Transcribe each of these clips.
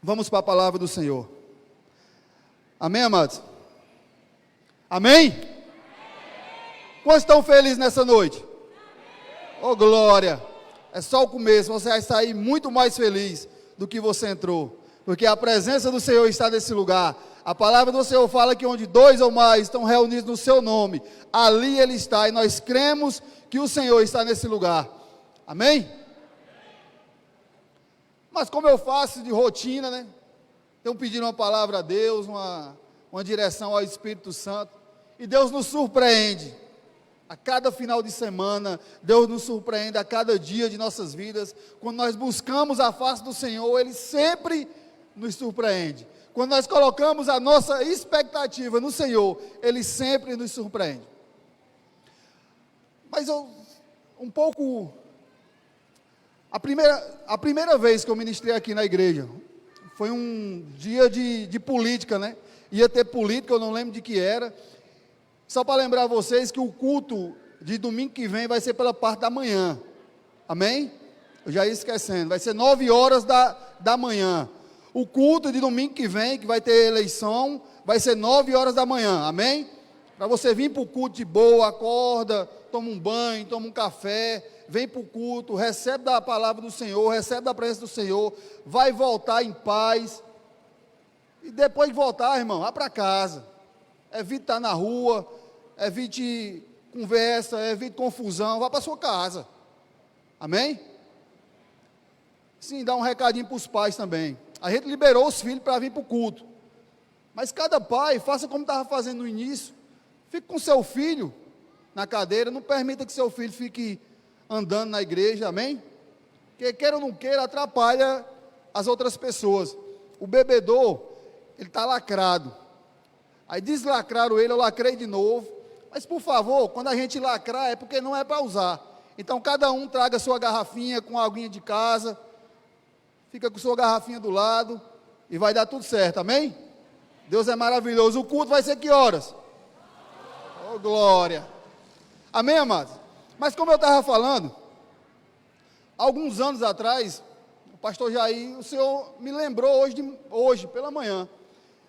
Vamos para a palavra do Senhor. Amém, amados? Amém? Quantos estão felizes nessa noite? Oh, glória! É só o começo, você vai sair muito mais feliz do que você entrou, porque a presença do Senhor está nesse lugar. A palavra do Senhor fala que onde dois ou mais estão reunidos no seu nome, ali Ele está, e nós cremos que o Senhor está nesse lugar. Amém? Mas como eu faço de rotina, né? Tenho pedido uma palavra a Deus, uma direção ao Espírito Santo, e Deus nos surpreende. A cada final de semana, Deus nos surpreende a cada dia de nossas vidas. Quando nós buscamos a face do Senhor, Ele sempre nos surpreende. Quando nós colocamos a nossa expectativa no Senhor, Ele sempre nos surpreende. Mas a primeira vez que eu ministrei aqui na igreja, foi um dia de política, né? Ia ter política, eu não lembro de que era. Só para lembrar vocês que o culto de domingo que vem vai ser pela parte da manhã. Amém? Eu já ia esquecendo. Vai ser 9 horas da manhã. O culto de domingo que vem, que vai ter eleição, vai ser 9 horas da manhã. Amém? Para você vir para o culto de boa, acorda, toma um banho, toma um café, vem para o culto, recebe da palavra do Senhor, recebe da presença do Senhor, vai voltar em paz. E depois de voltar, irmão, vá para casa. Evite estar na rua, evite conversa, evite confusão, vá para sua casa. Amém? Sim, dá um recadinho para os pais também. A gente liberou os filhos para vir para o culto. Mas cada pai, faça como estava fazendo no início. Fique com seu filho na cadeira, não permita que seu filho fique andando na igreja, amém? Porque queira ou não queira, atrapalha as outras pessoas. O bebedor, ele está lacrado. Aí deslacraram ele, eu lacrei de novo. Mas por favor, quando a gente lacrar, é porque não é para usar. Então cada um traga sua garrafinha com a aguinha de casa. Fica com sua garrafinha do lado. E vai dar tudo certo, amém? Deus é maravilhoso. O culto vai ser que horas? Oh, glória. Amém, amados? Mas como eu estava falando, alguns anos atrás, o pastor Jair, o Senhor me lembrou hoje pela manhã.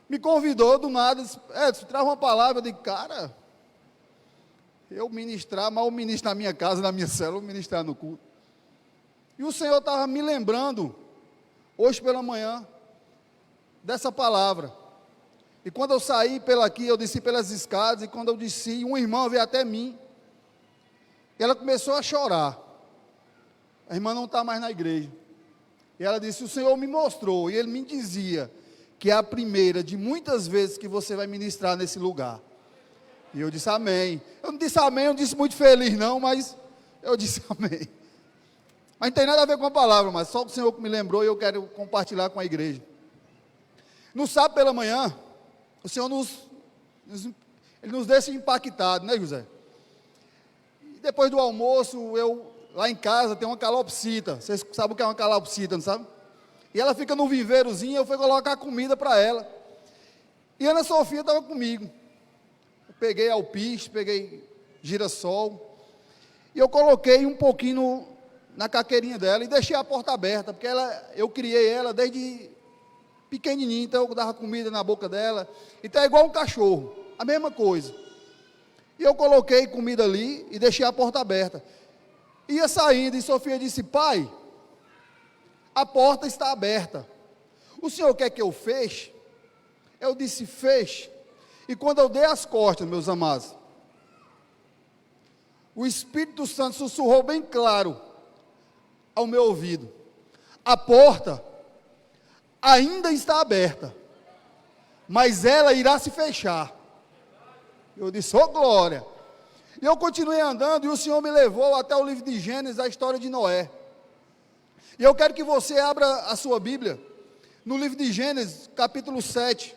Me convidou do nada, disse, Edson, traz uma palavra. Eu disse, cara, eu ministrar, mal ministro na minha casa, na minha célula, ministrar no culto. E o Senhor estava me lembrando, hoje pela manhã, dessa palavra. E quando eu saí eu desci pelas escadas, e quando eu desci, uma irmã veio até mim, e ela começou a chorar. A irmã não está mais na igreja. E ela disse, o Senhor me mostrou, e Ele me dizia, que é a primeira de muitas vezes que você vai ministrar nesse lugar. E eu disse amém. Eu não disse amém, eu não disse muito feliz não, mas eu disse amém. Mas não tem nada a ver com a palavra, mas só o Senhor que me lembrou e eu quero compartilhar com a igreja. No sábado pela manhã, o Senhor Ele nos deixa impactados, né, José? E depois do almoço, lá em casa tem uma calopsita. Vocês sabem o que é uma calopsita, não sabe? E ela fica no viveirozinho, eu fui colocar comida para ela. E Ana Sofia estava comigo. Eu peguei alpiste, peguei girassol. E eu coloquei um pouquinho na caqueirinha dela e deixei a porta aberta, porque eu criei ela desde pequenininha, então eu dava comida na boca dela. Então é igual um cachorro, a mesma coisa. E eu coloquei comida ali e deixei a porta aberta. Ia saindo e Sofia disse, pai, a porta está aberta. O senhor quer que eu feche? Eu disse, feche. E quando eu dei as costas, meus amados, o Espírito Santo sussurrou bem claro ao meu ouvido. A porta ainda está aberta, mas ela irá se fechar. Eu disse, ô glória. E eu continuei andando e o Senhor me levou até o livro de Gênesis, a história de Noé. E eu quero que você abra a sua Bíblia, no livro de Gênesis, capítulo 7,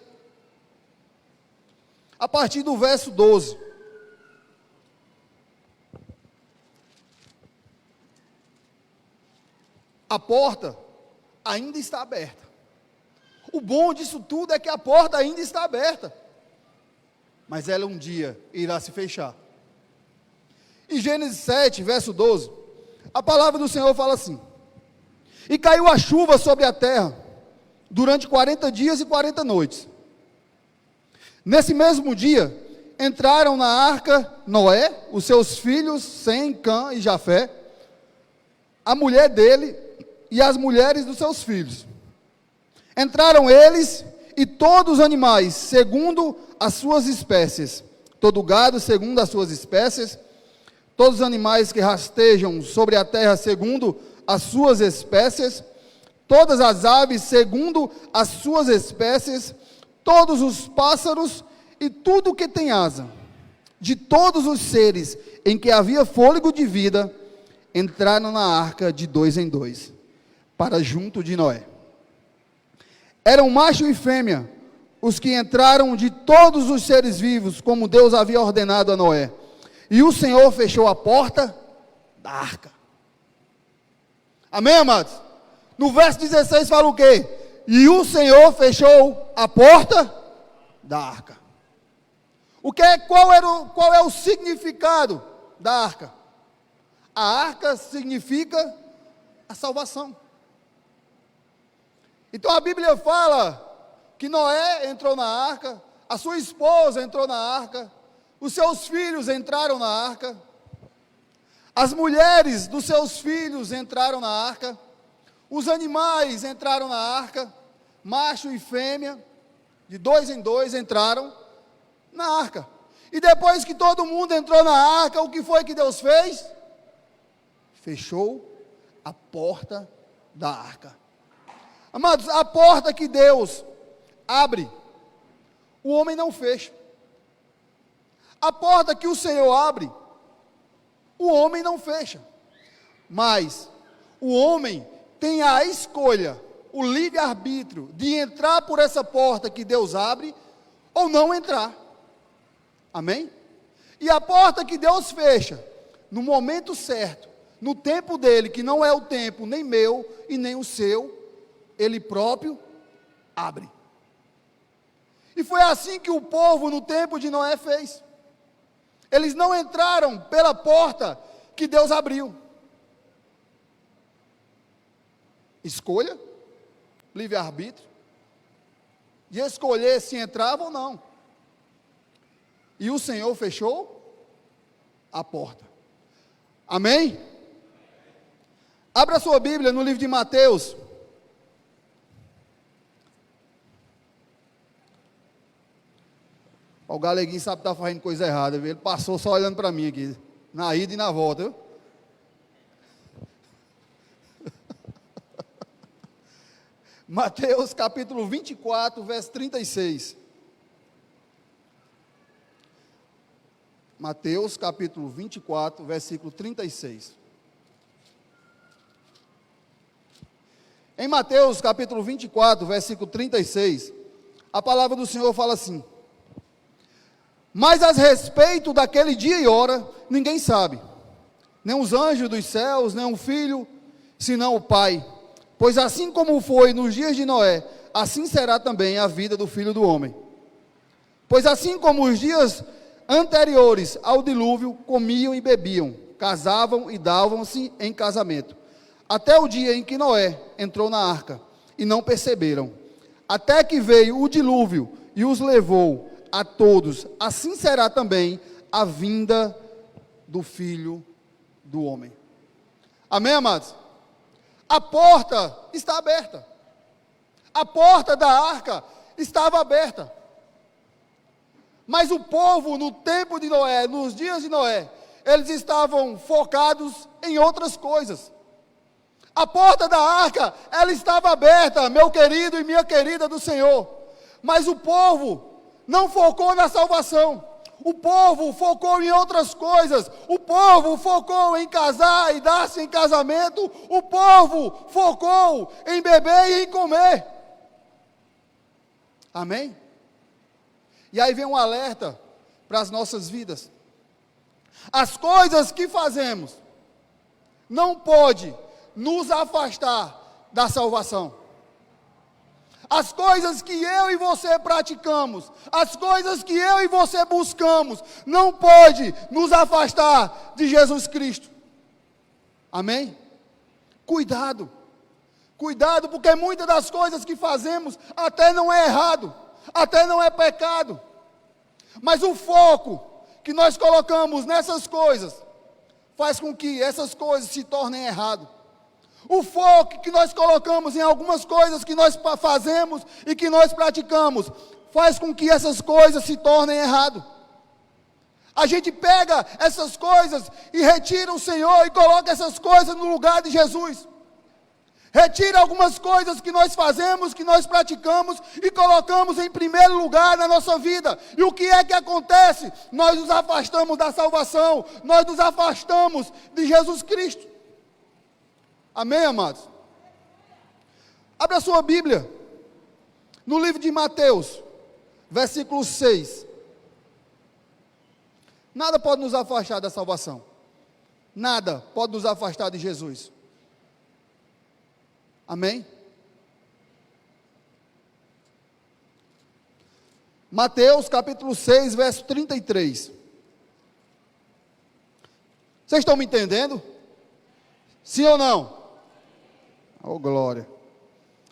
a partir do verso 12. A porta ainda está aberta. O bom disso tudo é que a porta ainda está aberta, mas ela um dia irá se fechar. Em Gênesis 7, verso 12, a palavra do Senhor fala assim: e caiu a chuva sobre a terra, durante 40 dias e 40 noites. Nesse mesmo dia, entraram na arca Noé, os seus filhos, Sem, Cã e Jafé, a mulher dele e as mulheres dos seus filhos. Entraram eles e todos os animais, segundo as suas espécies, todo gado segundo as suas espécies, todos os animais que rastejam sobre a terra segundo as suas espécies, todas as aves segundo as suas espécies, todos os pássaros e tudo que tem asa, de todos os seres em que havia fôlego de vida, entraram na arca de 2 em 2, para junto de Noé. Eram macho e fêmea, os que entraram de todos os seres vivos, como Deus havia ordenado a Noé. E o Senhor fechou a porta da arca. Amém, amados? No verso 16 fala o quê? E o Senhor fechou a porta da arca. Qual é o significado da arca? A arca significa a salvação. Então a Bíblia fala que Noé entrou na arca, a sua esposa entrou na arca, os seus filhos entraram na arca, as mulheres dos seus filhos entraram na arca, os animais entraram na arca, macho e fêmea, de 2 em 2 entraram na arca. E depois que todo mundo entrou na arca, o que foi que Deus fez? Fechou a porta da arca. Amados, a porta que Deus abre, o homem não fecha. A porta que o Senhor abre, o homem não fecha. Mas o homem tem a escolha, o livre-arbítrio de entrar por essa porta que Deus abre ou não entrar. Amém? E a porta que Deus fecha, no momento certo, no tempo dele, que não é o tempo nem meu e nem o seu, ele próprio abre. E foi assim que o povo no tempo de Noé fez. Eles não entraram pela porta que Deus abriu. Escolha, livre-arbítrio, de escolher se entrava ou não. E o Senhor fechou a porta. Amém? Abra sua Bíblia no livro de Mateus. O Galeguinho sabe que está fazendo coisa errada, viu? Ele passou só olhando para mim aqui, na ida e na volta, viu? Mateus capítulo 24, verso 36. Mateus capítulo 24, versículo 36. Em Mateus capítulo 24, versículo 36, a palavra do Senhor fala assim: mas a respeito daquele dia e hora, ninguém sabe, nem os anjos dos céus, nem o Filho, senão o Pai. Pois assim como foi nos dias de Noé, assim será também a vida do Filho do Homem. Pois assim como os dias anteriores ao dilúvio, comiam e bebiam, casavam e davam-se em casamento, até o dia em que Noé entrou na arca, e não perceberam, até que veio o dilúvio e os levou a todos. Assim será também a vinda do Filho do Homem. Amém, amados? A porta está aberta. A porta da arca estava aberta. Mas o povo, no tempo de Noé, nos dias de Noé, eles estavam focados em outras coisas. A porta da arca, ela estava aberta, meu querido e minha querida do Senhor. Mas o povo não focou na salvação. O povo focou em outras coisas. O povo focou em casar e dar-se em casamento. O povo focou em beber e em comer. Amém? E aí vem um alerta para as nossas vidas. As coisas que fazemos não pode nos afastar da salvação. As coisas que eu e você praticamos, as coisas que eu e você buscamos, não pode nos afastar de Jesus Cristo. Amém? Cuidado. Cuidado, porque muitas das coisas que fazemos até não é errado, até não é pecado. Mas o foco que nós colocamos nessas coisas faz com que essas coisas se tornem errado. O foco que nós colocamos em algumas coisas que nós fazemos e que nós praticamos faz com que essas coisas se tornem errado. A gente pega essas coisas e retira o Senhor e coloca essas coisas no lugar de Jesus. Retira algumas coisas que nós fazemos, que nós praticamos e colocamos em primeiro lugar na nossa vida. E o que é que acontece? Nós nos afastamos da salvação, nós nos afastamos de Jesus Cristo. Amém, amados? Abra a sua Bíblia, no livro de Mateus, versículo 6. Nada pode nos afastar da salvação. Nada pode nos afastar de Jesus. Amém? Mateus capítulo 6, verso 33. Vocês estão me entendendo? Sim ou não? Oh, glória.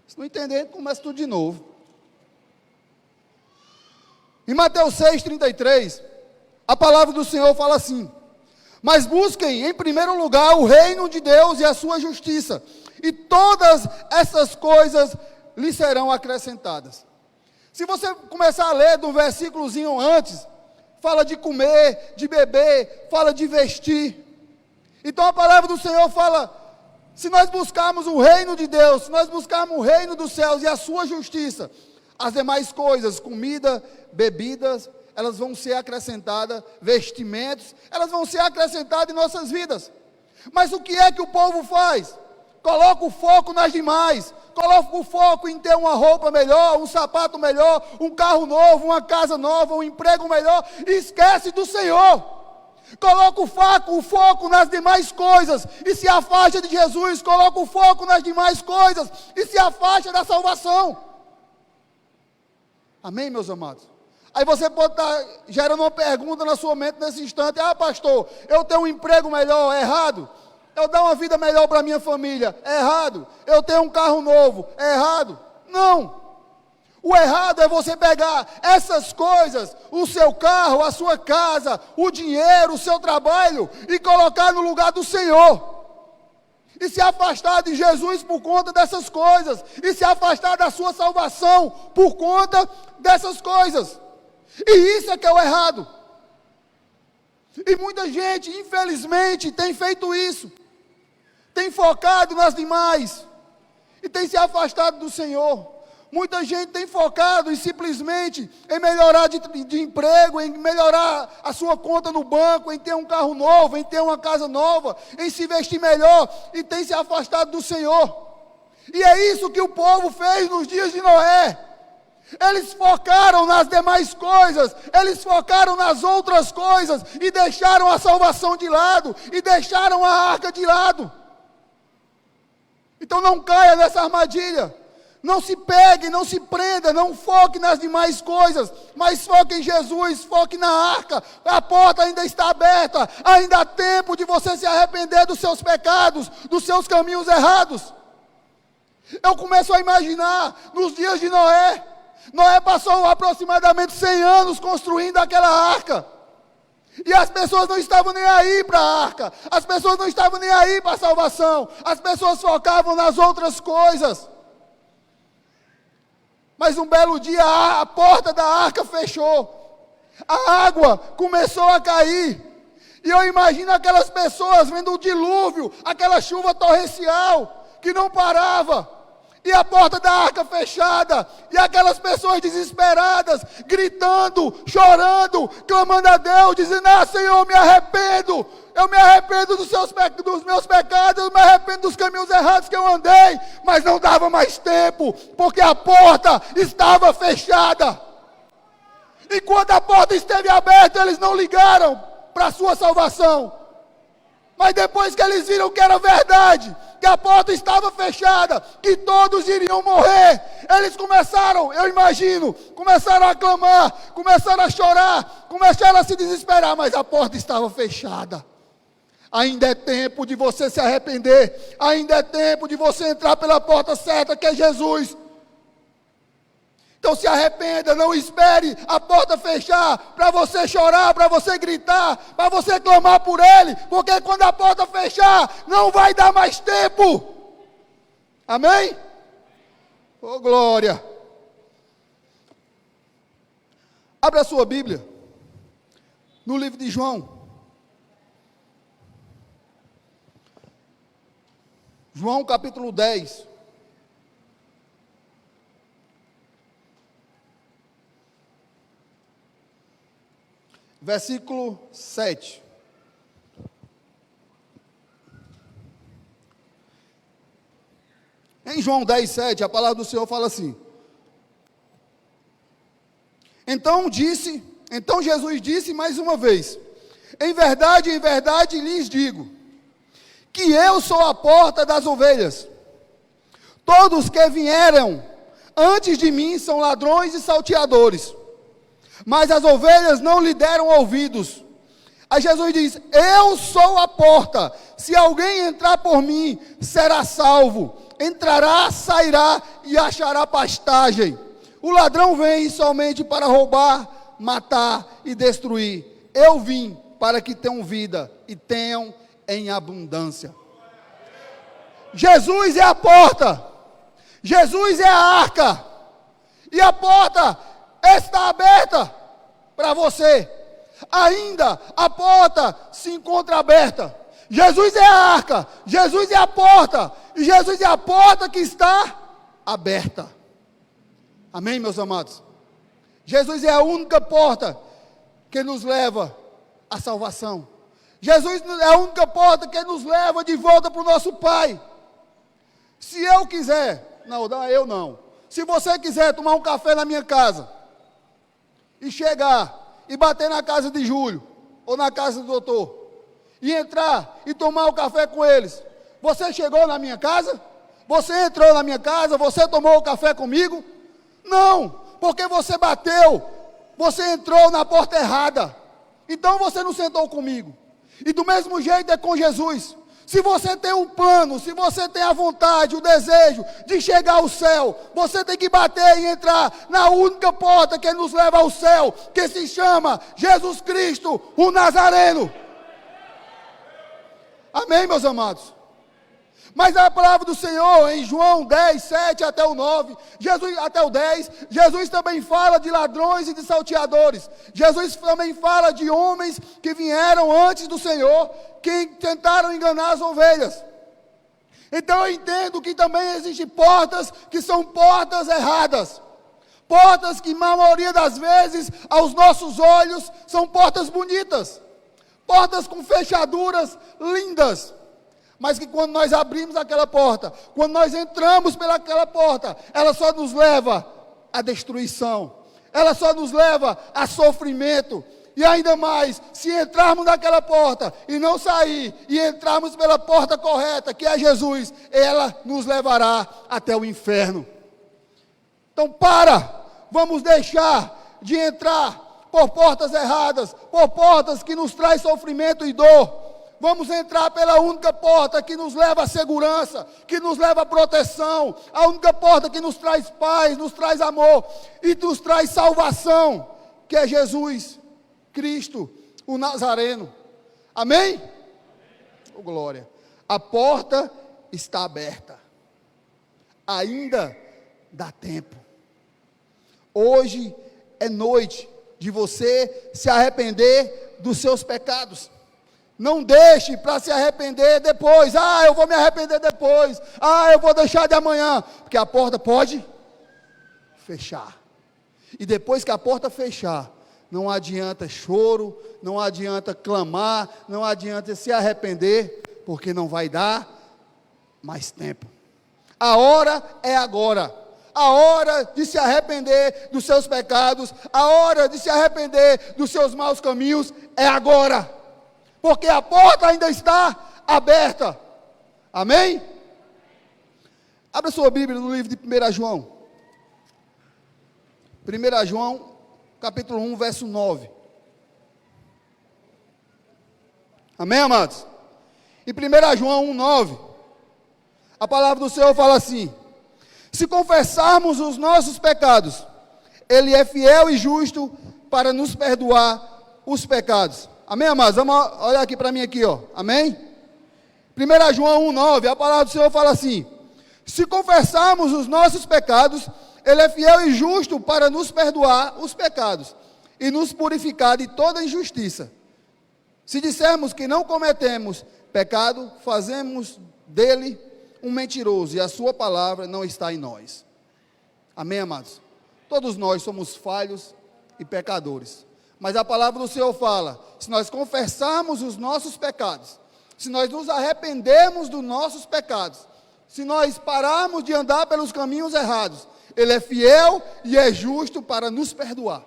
Se não entender, começa tudo de novo. Em Mateus 6, 33, a palavra do Senhor fala assim: mas busquem em primeiro lugar o reino de Deus e a sua justiça, e todas essas coisas lhe serão acrescentadas. Se você começar a ler do versículozinho antes, fala de comer, de beber, fala de vestir. Então a palavra do Senhor fala: se nós buscarmos o reino de Deus, se nós buscarmos o reino dos céus e a sua justiça, as demais coisas, comida, bebidas, elas vão ser acrescentadas, vestimentos, elas vão ser acrescentadas em nossas vidas. Mas o que é que o povo faz? Coloca o foco nas demais, coloca o foco em ter uma roupa melhor, um sapato melhor, um carro novo, uma casa nova, um emprego melhor, e esquece do Senhor. Coloca o foco nas demais coisas e se afasta de Jesus. Coloca o foco nas demais coisas e se afasta da salvação. Amém, meus amados? Aí você pode estar gerando uma pergunta na sua mente nesse instante: ah, pastor, eu tenho um emprego melhor, é errado? Eu dar uma vida melhor para a minha família, é errado? Eu tenho um carro novo, é errado? Não. O errado é você pegar essas coisas, o seu carro, a sua casa, o dinheiro, o seu trabalho, e colocar no lugar do Senhor. E se afastar de Jesus por conta dessas coisas. E se afastar da sua salvação por conta dessas coisas. E isso é que é o errado. E muita gente, infelizmente, tem feito isso. Tem focado nas demais. E tem se afastado do Senhor. Muita gente tem focado simplesmente em melhorar de emprego, em melhorar a sua conta no banco, em ter um carro novo, em ter uma casa nova, em se vestir melhor, e tem se afastado do Senhor. E é isso que o povo fez nos dias de Noé. Eles focaram nas demais coisas, eles focaram nas outras coisas, e deixaram a salvação de lado, e deixaram a arca de lado. Então não caia nessa armadilha. Não se pegue, não se prenda, não foque nas demais coisas, mas foque em Jesus, foque na arca. A porta ainda está aberta, ainda há tempo de você se arrepender dos seus pecados, dos seus caminhos errados. Eu começo a imaginar nos dias de Noé. Noé passou aproximadamente 100 anos construindo aquela arca. E as pessoas não estavam nem aí para a arca, as pessoas não estavam nem aí para a salvação, as pessoas focavam nas outras coisas. Mas um belo dia a porta da arca fechou, a água começou a cair, e eu imagino aquelas pessoas vendo o dilúvio, aquela chuva torrencial, que não parava, e a porta da arca fechada, e aquelas pessoas desesperadas, gritando, chorando, clamando a Deus, dizendo: ah, Senhor, eu me arrependo dos meus pecados, eu me arrependo dos caminhos errados que eu andei, mas não dava mais tempo, porque a porta estava fechada. E quando a porta esteve aberta, eles não ligaram para a sua salvação. Mas depois que eles viram que era verdade, que a porta estava fechada, que todos iriam morrer, eles começaram, eu imagino, começaram a clamar, começaram a chorar, começaram a se desesperar, mas a porta estava fechada. Ainda é tempo de você se arrepender. Ainda é tempo de você entrar pela porta certa, que é Jesus. Então se arrependa, não espere a porta fechar para você chorar, para você gritar, para você clamar por Ele, porque quando a porta fechar, não vai dar mais tempo. Amém? Oh, glória! Abra a sua Bíblia, no livro de João. João capítulo 10. Versículo 7. Em João 10, 7, a palavra do Senhor fala assim: Então Jesus disse mais uma vez: em verdade lhes digo, que eu sou a porta das ovelhas. Todos que vieram antes de mim são ladrões e salteadores, mas as ovelhas não lhe deram ouvidos. Aí Jesus diz: eu sou a porta, se alguém entrar por mim, será salvo, entrará, sairá e achará pastagem. O ladrão vem somente para roubar, matar e destruir. Eu vim para que tenham vida e tenham em abundância. Jesus é a porta, Jesus é a arca, e a porta está aberta para você. Ainda a porta se encontra aberta. Jesus é a arca, Jesus é a porta, e Jesus é a porta que está aberta. Amém, meus amados? Jesus é a única porta que nos leva à salvação. Jesus é a única porta que nos leva de volta para o nosso Pai. Se eu quiser, eu não. Se você quiser tomar um café na minha casa, e chegar, e bater na casa de Júlio, ou na casa do doutor, e entrar, e tomar o café com eles, você chegou na minha casa? Você entrou na minha casa? Você tomou o café comigo? Não, porque você bateu, você entrou na porta errada, então você não sentou comigo. E do mesmo jeito é com Jesus. Se você tem um plano, se você tem a vontade, o desejo de chegar ao céu, você tem que bater e entrar na única porta que nos leva ao céu, que se chama Jesus Cristo, o Nazareno. Amém, meus amados? Mas a palavra do Senhor, em João 10, 7 até o 9, até o 10, Jesus também fala de ladrões e de salteadores. Jesus também fala de homens que vieram antes do Senhor, que tentaram enganar as ovelhas. Então eu entendo que também existem portas que são portas erradas. Portas que, na maioria das vezes, aos nossos olhos, são portas bonitas. Portas com fechaduras lindas. Mas que quando nós abrimos aquela porta, quando nós entramos pelaquela porta, ela só nos leva à destruição, ela só nos leva a sofrimento. E ainda mais, se entrarmos naquela porta e não sair, e entrarmos pela porta correta, que é Jesus, ela nos levará até o inferno. Então vamos deixar de entrar por portas erradas, por portas que nos traz sofrimento e dor. Vamos entrar pela única porta que nos leva à segurança, que nos leva à proteção, a única porta que nos traz paz, nos traz amor e nos traz salvação, que é Jesus Cristo, o Nazareno. Amém? Oh, glória. A porta está aberta. Ainda dá tempo. Hoje é noite de você se arrepender dos seus pecados. Não deixe para se arrepender depois. Eu vou me arrepender depois. Eu vou deixar de amanhã. Porque a porta pode fechar. E depois que a porta fechar, não adianta choro, não adianta clamar, não adianta se arrepender, porque não vai dar mais tempo. A hora é agora. A hora de se arrepender dos seus pecados, a hora de se arrepender dos seus maus caminhos é agora. Porque a porta ainda está aberta. Amém? Abra sua Bíblia no livro de 1 João. 1 João, capítulo 1, verso 9. Amém, amados? Em 1 João 1,9, a palavra do Senhor fala assim: se confessarmos os nossos pecados, Ele é fiel e justo para nos perdoar os pecados. Amém, amados? Vamos olhar aqui para mim aqui, ó. Amém? 1 João 1,9, a palavra do Senhor fala assim: se confessarmos os nossos pecados, Ele é fiel e justo para nos perdoar os pecados e nos purificar de toda injustiça. Se dissermos que não cometemos pecado, fazemos dele um mentiroso e a sua palavra não está em nós. Amém, amados? Todos nós somos falhos e pecadores, mas a palavra do Senhor fala: se nós confessarmos os nossos pecados, se nós nos arrependermos dos nossos pecados, se nós pararmos de andar pelos caminhos errados, Ele é fiel e é justo para nos perdoar.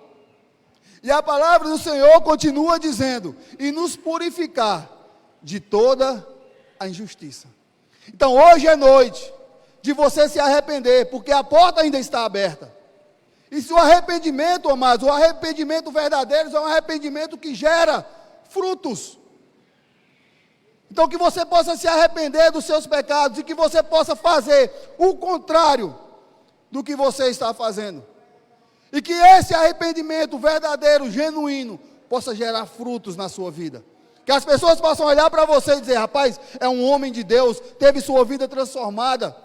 E a palavra do Senhor continua dizendo: e nos purificar de toda a injustiça. Então hoje é noite de você se arrepender, porque a porta ainda está aberta. E se o arrependimento, amados, o arrependimento verdadeiro é um arrependimento que gera frutos. Então que você possa se arrepender dos seus pecados e que você possa fazer o contrário do que você está fazendo. E que esse arrependimento verdadeiro, genuíno, possa gerar frutos na sua vida. Que as pessoas possam olhar para você e dizer: rapaz, é um homem de Deus, teve sua vida transformada.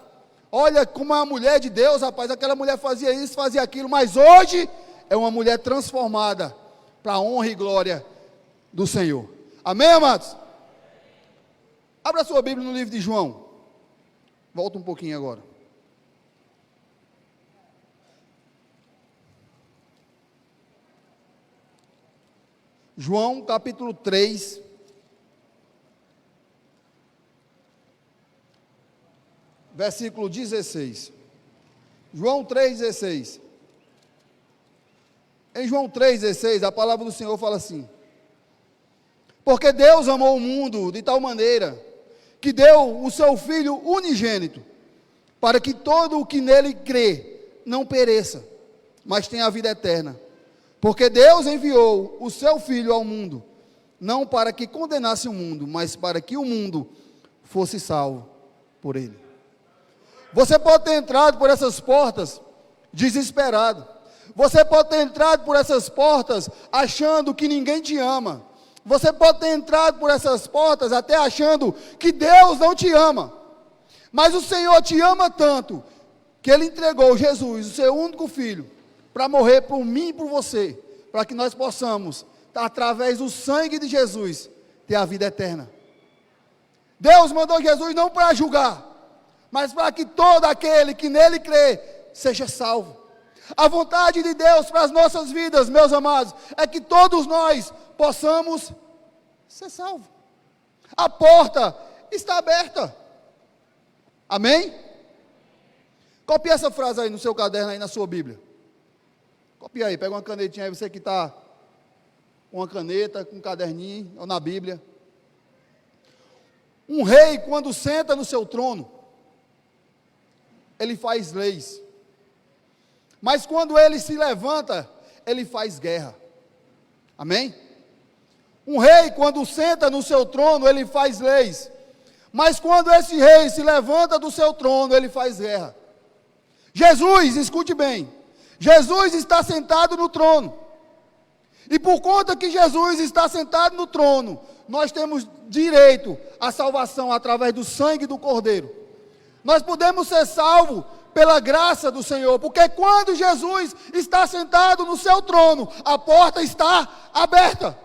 Olha como é uma mulher de Deus, rapaz, aquela mulher fazia isso, fazia aquilo, mas hoje é uma mulher transformada para a honra e glória do Senhor. Amém, amados? Abra sua Bíblia no livro de João. Volta um pouquinho agora. João capítulo 3, versículo 16. João 3,16. Em João 3,16, a palavra do Senhor fala assim: porque Deus amou o mundo de tal maneira que deu o seu Filho unigênito, para que todo o que nele crê não pereça, mas tenha a vida eterna. Porque Deus enviou o seu Filho ao mundo, não para que condenasse o mundo, mas para que o mundo fosse salvo por ele. Você pode ter entrado por essas portas desesperado. Você pode ter entrado por essas portas achando que ninguém te ama. Você pode ter entrado por essas portas até achando que Deus não te ama. Mas o Senhor te ama tanto que Ele entregou Jesus, o seu único Filho, para morrer por mim e por você, para que nós possamos, através do sangue de Jesus, ter a vida eterna. Deus mandou Jesus não para julgar, mas para que todo aquele que nele crê, seja salvo. A vontade de Deus para as nossas vidas, meus amados, é que todos nós possamos ser salvos. A porta está aberta. Amém? Copie essa frase aí no seu caderno, aí na sua Bíblia. Copia aí, pega uma canetinha aí, você que está com uma caneta, com um caderninho, ou na Bíblia. Um rei, quando senta no seu trono, ele faz leis. Mas quando ele se levanta, ele faz guerra. Amém? Um rei, quando senta no seu trono, ele faz leis. Mas quando esse rei se levanta do seu trono, ele faz guerra. Jesus, escute bem, Jesus está sentado no trono. E por conta que Jesus está sentado no trono, nós temos direito à salvação através do sangue do Cordeiro. Nós podemos ser salvos pela graça do Senhor, porque quando Jesus está sentado no seu trono, a porta está aberta.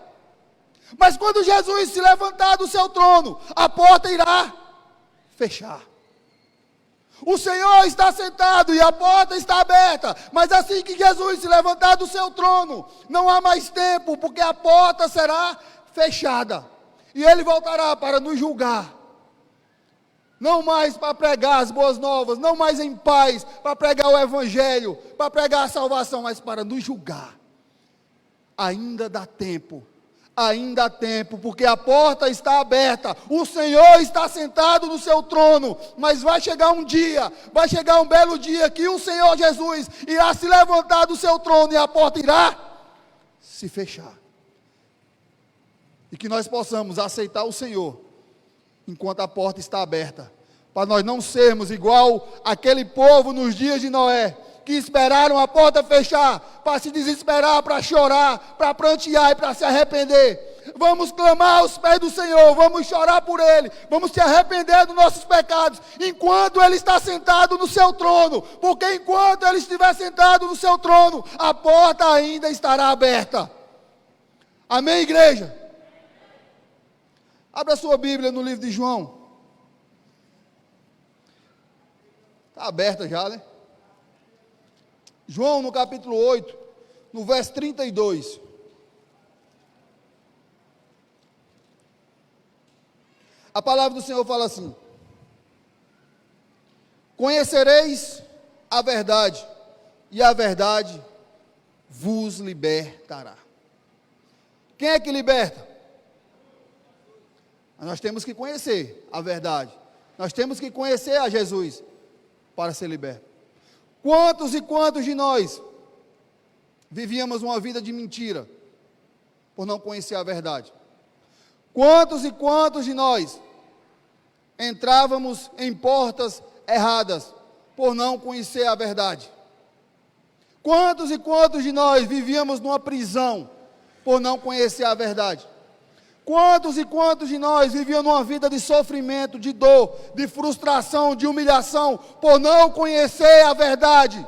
Mas quando Jesus se levantar do seu trono, a porta irá fechar. O Senhor está sentado e a porta está aberta, mas assim que Jesus se levantar do seu trono, não há mais tempo, porque a porta será fechada. E Ele voltará para nos julgar. Não mais para pregar as boas novas, não mais em paz, para pregar o Evangelho, para pregar a salvação, mas para nos julgar. Ainda dá tempo. Ainda há tempo, porque a porta está aberta, o Senhor está sentado no seu trono, mas vai chegar um dia, vai chegar um belo dia, que o Senhor Jesus irá se levantar do seu trono e a porta irá se fechar. E que nós possamos aceitar o Senhor enquanto a porta está aberta, para nós não sermos igual aquele povo nos dias de Noé, que esperaram a porta fechar, para se desesperar, para chorar, para prantear e para se arrepender. Vamos clamar aos pés do Senhor, vamos chorar por Ele, vamos se arrepender dos nossos pecados, enquanto Ele está sentado no seu trono, porque enquanto Ele estiver sentado no seu trono, a porta ainda estará aberta. Amém, igreja? Abra a sua Bíblia no livro de João. Está aberta já, né? João, no capítulo 8, no verso 32. A palavra do Senhor fala assim: conhecereis a verdade, e a verdade vos libertará. Quem é que liberta? Nós temos que conhecer a verdade. Nós temos que conhecer a Jesus para ser liberto. Quantos e quantos de nós vivíamos uma vida de mentira por não conhecer a verdade? Quantos e quantos de nós entrávamos em portas erradas por não conhecer a verdade? Quantos e quantos de nós vivíamos numa prisão por não conhecer a verdade? Quantos e quantos de nós viviam numa vida de sofrimento, de dor, de frustração, de humilhação, por não conhecer a verdade?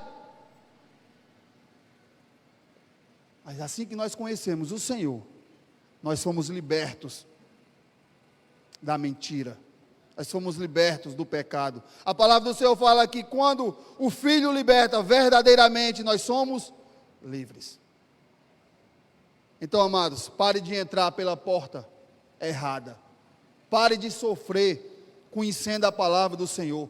Mas assim que nós conhecemos o Senhor, nós somos libertos da mentira, nós somos libertos do pecado. A palavra do Senhor fala que quando o Filho liberta verdadeiramente, nós somos livres. Então, amados, pare de entrar pela porta errada. Pare de sofrer conhecendo a palavra do Senhor.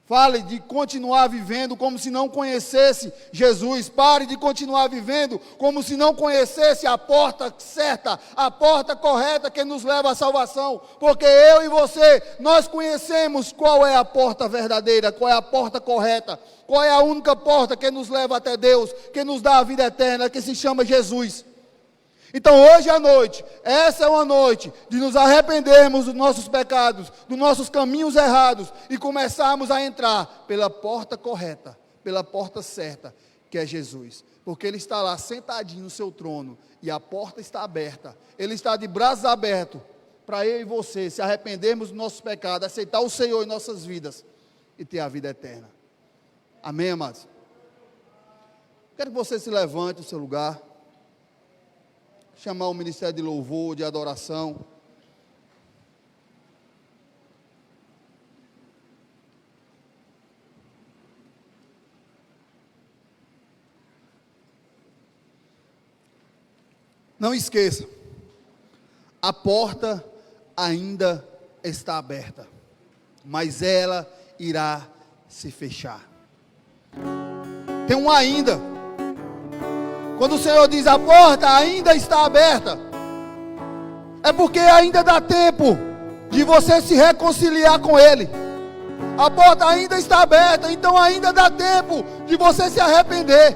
Fale de continuar vivendo como se não conhecesse Jesus. Pare de continuar vivendo como se não conhecesse a porta certa, a porta correta que nos leva à salvação. Porque eu e você, nós conhecemos qual é a porta verdadeira, qual é a porta correta, qual é a única porta que nos leva até Deus, que nos dá a vida eterna, que se chama Jesus. Então hoje à noite, essa é uma noite de nos arrependermos dos nossos pecados, dos nossos caminhos errados e começarmos a entrar pela porta correta, pela porta certa, que é Jesus. Porque Ele está lá sentadinho no seu trono e a porta está aberta. Ele está de braços abertos para eu e você se arrependermos dos nossos pecados, aceitar o Senhor em nossas vidas e ter a vida eterna. Amém, amados? Quero que você se levante do seu lugar. Chamar o ministério de louvor, de adoração. Não esqueça, a porta ainda está aberta, mas ela irá se fechar. Tem um ainda. Quando o Senhor diz a porta ainda está aberta, é porque ainda dá tempo de você se reconciliar com Ele. A porta ainda está aberta, então ainda dá tempo de você se arrepender.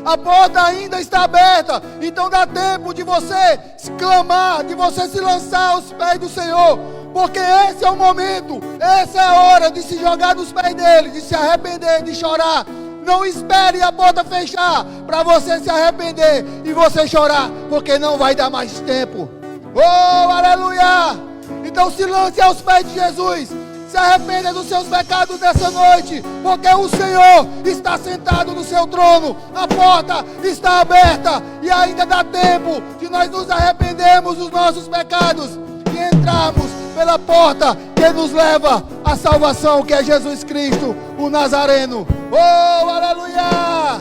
A porta ainda está aberta, então dá tempo de você se clamar, de você se lançar aos pés do Senhor. Porque esse é o momento, essa é a hora de se jogar nos pés dEle, de se arrepender, de chorar. Não espere a porta fechar para você se arrepender e você chorar, porque não vai dar mais tempo. Oh, aleluia! Então se lance aos pés de Jesus, se arrependa dos seus pecados nessa noite, porque o Senhor está sentado no seu trono, a porta está aberta e ainda dá tempo de nós nos arrependermos dos nossos pecados e entrarmos pela porta que nos leva à salvação, que é Jesus Cristo, o Nazareno. Oh, aleluia!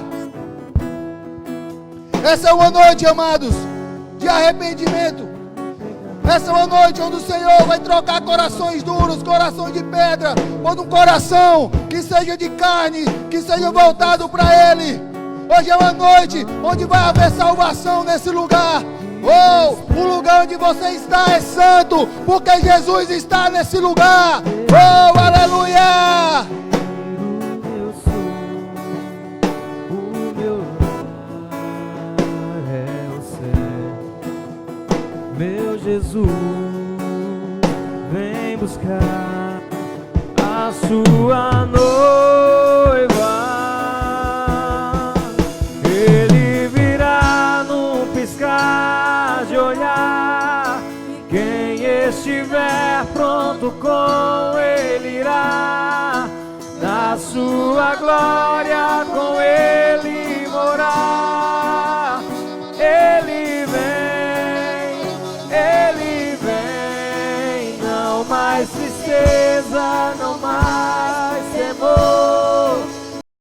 Essa é uma noite, amados, de arrependimento. Essa é uma noite onde o Senhor vai trocar corações duros, corações de pedra, por um coração que seja de carne, que seja voltado para Ele. Hoje é uma noite onde vai haver salvação nesse lugar. Oh, o lugar onde você está é santo, porque Jesus está nesse lugar. Oh, aleluia! Meu Jesus, buscar a sua noiva. Ele virá num piscar de olhar. Quem estiver pronto com ele irá, na sua glória com ele morar. Ele vem, não mais tristeza, não mais